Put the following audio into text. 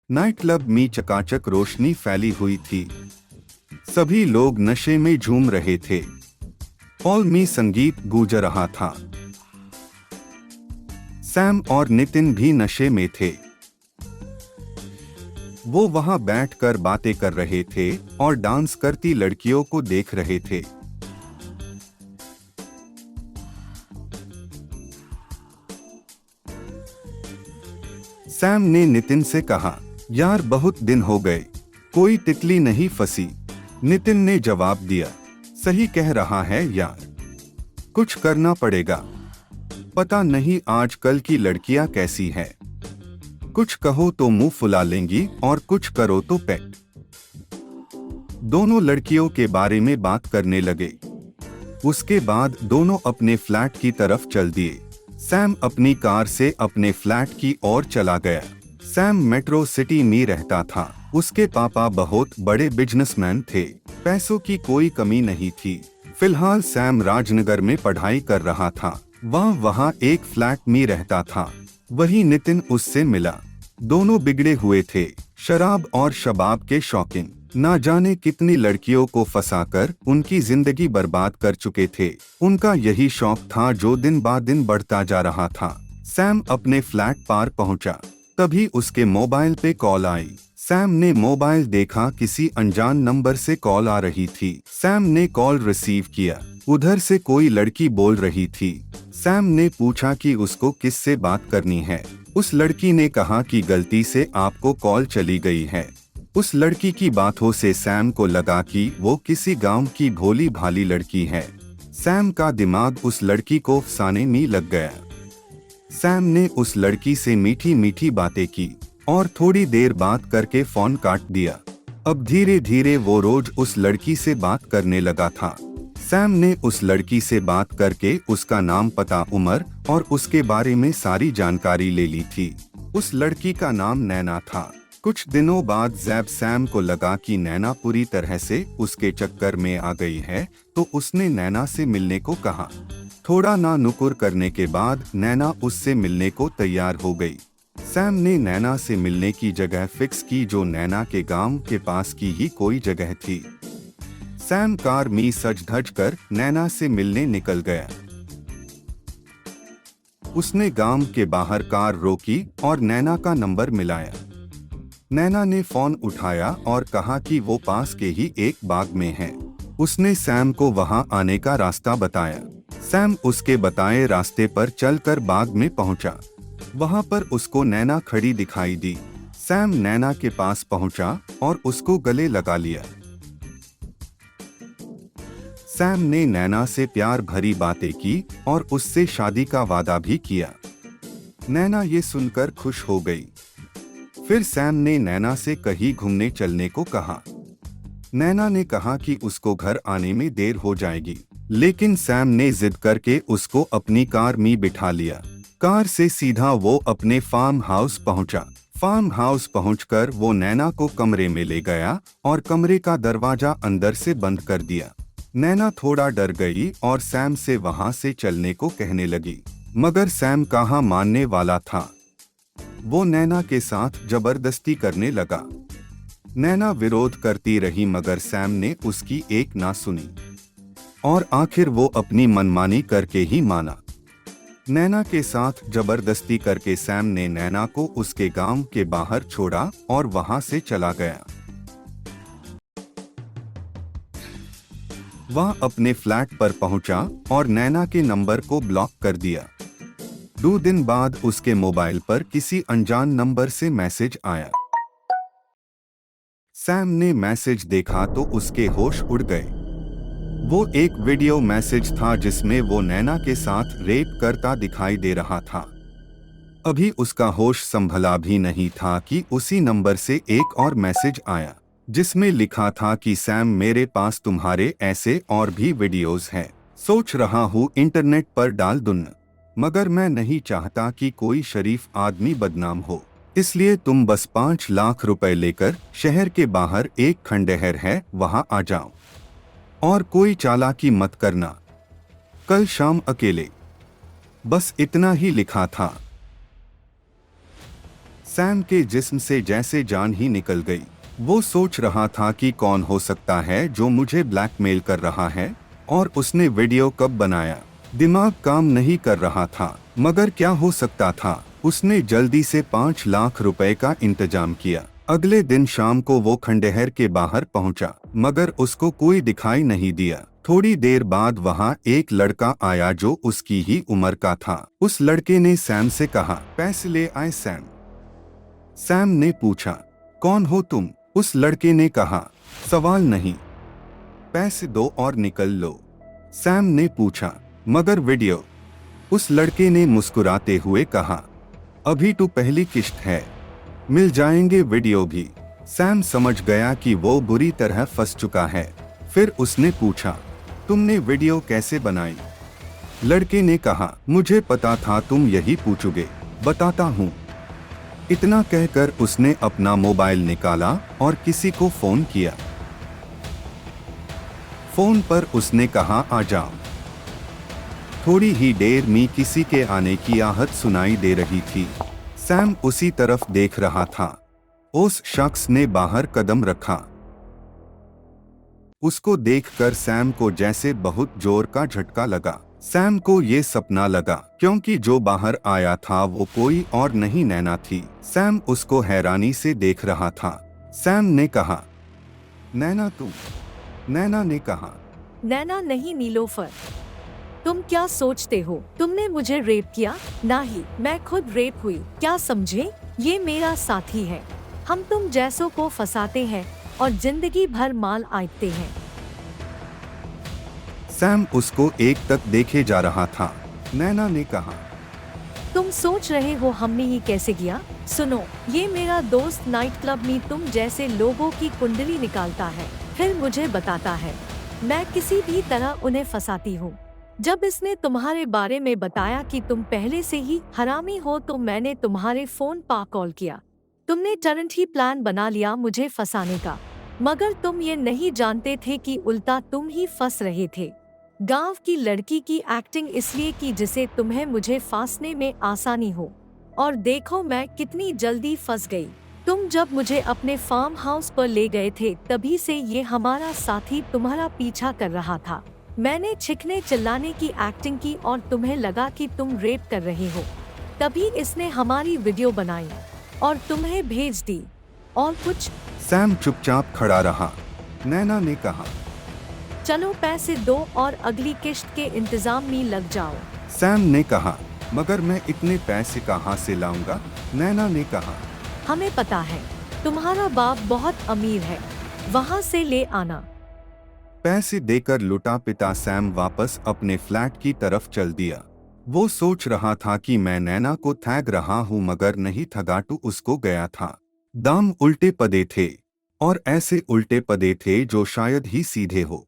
Night club में चकाचक रोशनी फैली हुई थी। सभी लोग नशे में झूम रहे थे। हॉल में संगीत गूंज रहा था। सैम और नितिन भी नशे में थे। वो वहां बैठकर बातें कर रहे थे और डांस करती लड़कियों को देख रहे थे। सैम ने नितिन से कहा, यार बहुत दिन हो गए, कोई तितली नहीं फंसी। नितिन ने जवाब दिया, सही कह रहा है यार, कुछ करना पड़ेगा। पता नहीं आजकल की लड़कियां कैसी हैं। कुछ कहो तो मुंह फुला लेंगी और कुछ करो तो पेट। दोनों लड़कियों के बारे में बात करने लगे। उसके बाद दोनों अपने फ्लैट की तरफ चल दिए। सैम अपनी कार से अपने फ्लैट की ओर चला गया। सैम मेट्रो सिटी में रहता था। उसके पापा बहुत बड़े बिजनेसमैन थे। पैसों की कोई कमी नहीं थी। फिलहाल सैम राजनगर में पढ़ाई कर रहा था। वहाँ एक फ्लैट में रहता था। वही नितिन उससे मिला। दोनों बिगड़े हुए थे, शराब और शबाब के शौकीन। ना जाने कितनी लड़कियों को फंसाकर उनकी जिंदगी बर्बाद कर चुके थे। उनका यही शौक था जो दिन ब दिन बढ़ता जा रहा था। सैम अपने फ्लैट पार पहुंचा, तभी उसके मोबाइल पे कॉल आई। सैम ने मोबाइल देखा, किसी अनजान नंबर से कॉल आ रही थी। सैम ने कॉल रिसीव किया। उधर से कोई लड़की बोल रही थी। सैम ने पूछा कि उसको किससे बात करनी है। उस लड़की ने कहा कि गलती से आपको कॉल चली गई है। उस लड़की की बातों से सैम को लगा कि वो किसी गांव की भोली भाली लड़की है। सैम का दिमाग उस लड़की को फंसाने में लग गया। सैम ने उस लड़की से मीठी मीठी बातें की और थोड़ी देर बात करके फोन काट दिया। अब धीरे धीरे वो रोज उस लड़की से बात करने लगा था। सैम ने उस लड़की से बात करके उसका नाम, पता, उम्र और उसके बारे में सारी जानकारी ले ली थी। उस लड़की का नाम नैना था। कुछ दिनों बाद जब सैम को लगा कि नैना पूरी तरह से उसके चक्कर में आ गई है, तो उसने नैना से मिलने को कहा। थोड़ा ना नुकुर करने के बाद नैना उससे मिलने को तैयार हो गई। सैम ने नैना से मिलने की जगह फिक्स की, जो नैना के गांव के पास की ही कोई जगह थी। सैम कार में सज धज कर नैना से मिलने निकल गया। उसने गांव के बाहर कार रोकी और नैना का नंबर मिलाया। नैना ने फोन उठाया और कहा कि वो पास के ही एक बाग में है। उसने सैम को वहां आने का रास्ता बताया। सैम उसके बताए रास्ते पर चलकर बाग में पहुंचा। वहां पर उसको नैना खड़ी दिखाई दी। सैम नैना के पास पहुंचा और उसको गले लगा लिया। सैम ने नैना से प्यार भरी बातें की और उससे शादी का वादा भी किया। नैना ये सुनकर खुश हो गई। फिर सैम ने नैना से कहीं घूमने चलने को कहा। नैना ने कहा कि उसको घर आने में देर हो जाएगी, लेकिन सैम ने जिद करके उसको अपनी कार में बिठा लिया। कार से सीधा वो अपने फार्म हाउस पहुंचा। फार्म हाउस पहुंचकर वो नैना को कमरे में ले गया और कमरे का दरवाजा अंदर से बंद कर दिया। नैना थोड़ा डर गई और सैम से वहां से चलने को कहने लगी, मगर सैम कहाँ मानने वाला था। वो नैना के साथ जबरदस्ती करने लगा। नैना विरोध करती रही, मगर सैम ने उसकी एक ना सुनी और आखिर वो अपनी मनमानी करके ही माना। नैना के साथ जबरदस्ती करके सैम ने नैना को उसके गांव के बाहर छोड़ा और वहां से चला गया। वह अपने फ्लैट पर पहुंचा और नैना के नंबर को ब्लॉक कर दिया। 2 दिन बाद उसके मोबाइल पर किसी अनजान नंबर से मैसेज आया। सैम ने मैसेज देखा तो उसके होश उड़ गए। वो एक वीडियो मैसेज था जिसमें वो नैना के साथ रेप करता दिखाई दे रहा था। अभी उसका होश संभला भी नहीं था कि उसी नंबर से एक और मैसेज आया, जिसमें लिखा था कि सैम, मेरे पास तुम्हारे ऐसे और भी वीडियोस हैं। सोच रहा हूँ इंटरनेट पर डाल दूं, मगर मैं नहीं चाहता कि कोई शरीफ आदमी बदनाम हो। इसलिए तुम बस 5 लाख रुपए लेकर शहर के बाहर एक खंडहर है, वहां आ जाओ और कोई चालाकी मत करना। कल शाम अकेले। बस इतना ही लिखा था। सैम के जिस्म से जैसे जान ही निकल गई। वो सोच रहा था कि कौन हो सकता है जो मुझे ब्लैकमेल कर रहा है और उसने वीडियो कब बनाया। दिमाग काम नहीं कर रहा था, मगर क्या हो सकता था। उसने जल्दी से 5 लाख रुपए का इंतजाम किया। अगले दिन शाम को वो खंडहर के बाहर पहुंचा, मगर उसको कोई दिखाई नहीं दिया। थोड़ी देर बाद वहां एक लड़का आया जो उसकी ही उम्र का था। उस लड़के ने सैम से कहा, पैसे ले आए सैम। सैम ने पूछा, कौन हो तुम? उस लड़के ने कहा, सवाल नहीं, पैसे दो और निकल लो। सैम ने पूछा, मगर वीडियो? उस लड़के ने मुस्कुराते हुए कहा, अभी तो पहली किश्त है, मिल जाएंगे वीडियो भी। सैम समझ गया कि वो बुरी तरह फंस चुका है। फिर उसने पूछा, तुमने वीडियो कैसे बनाई? लड़के ने कहा, मुझे पता था तुम यही पूछोगे, बताता हूँ। इतना कहकर उसने अपना मोबाइल निकाला और किसी को फोन किया। फोन पर उसने कहा, आ जाओ। थोड़ी ही देर में किसी के आने की आहट सुनाई दे रही थी। सैम उसी तरफ देख रहा था। उस शख्स ने बाहर कदम रखा। उसको देखकर सैम को जैसे बहुत जोर का झटका लगा। सैम को ये सपना लगा, क्योंकि जो बाहर आया था वो कोई और नहीं, नैना थी। सैम उसको हैरानी से देख रहा था। सैम ने कहा, नैना तुम? नैना ने कहा, नैना नहीं नीलोफर, तुम क्या सोचते हो तुमने मुझे रेप किया? नहीं, मैं खुद रेप हुई। क्या समझे? ये मेरा साथी है। हम तुम जैसों को फंसाते हैं और जिंदगी भर माल आइते हैं। सैम उसको एक तक देखे जा रहा था। नैना ने कहा, तुम सोच रहे हो हमने ये कैसे किया? सुनो, ये मेरा दोस्त नाइट क्लब में तुम जैसे लोगों की कुंडली निकालता है, फिर मुझे बताता है। मैं किसी भी तरह उन्हें फंसाती हूँ। जब इसने तुम्हारे बारे में बताया कि तुम पहले से ही हरामी हो, तो मैंने तुम्हारे फोन पर कॉल किया। तुमने तुरंत ही प्लान बना लिया मुझे फंसाने का, मगर तुम ये नहीं जानते थे कि उल्टा तुम ही फंस रहे थे। गांव की लड़की की एक्टिंग इसलिए की जिसे तुम्हें मुझे फांसने में आसानी हो, और देखो मैं कितनी जल्दी फंस गई। तुम जब मुझे अपने फार्म हाउस पर ले गए थे, तभी से ये हमारा साथी तुम्हारा पीछा कर रहा था। मैंने चीखने चिल्लाने की एक्टिंग की और तुम्हें लगा कि तुम रेप कर रहे हो, तभी इसने हमारी वीडियो बनाई और तुम्हें भेज दी। और कुछ? सैम चुपचाप खड़ा रहा। नैना ने कहा, चलो पैसे दो और अगली किश्त के इंतजाम में लग जाओ। सैम ने कहा, मगर मैं इतने पैसे कहाँ से लाऊंगा? नैना ने कहा, हमें पता है, तुम्हारा बाप बहुत अमीर है, वहाँ से ले आना। पैसे देकर लुटा पिता सैम वापस अपने फ्लैट की तरफ चल दिया। वो सोच रहा था कि मैं नैना को ठग रहा हूँ, मगर नहीं, ठगाटू उसको गया था। दाम उल्टे पदे थे, और ऐसे उल्टे पदे थे जो शायद ही सीधे हो।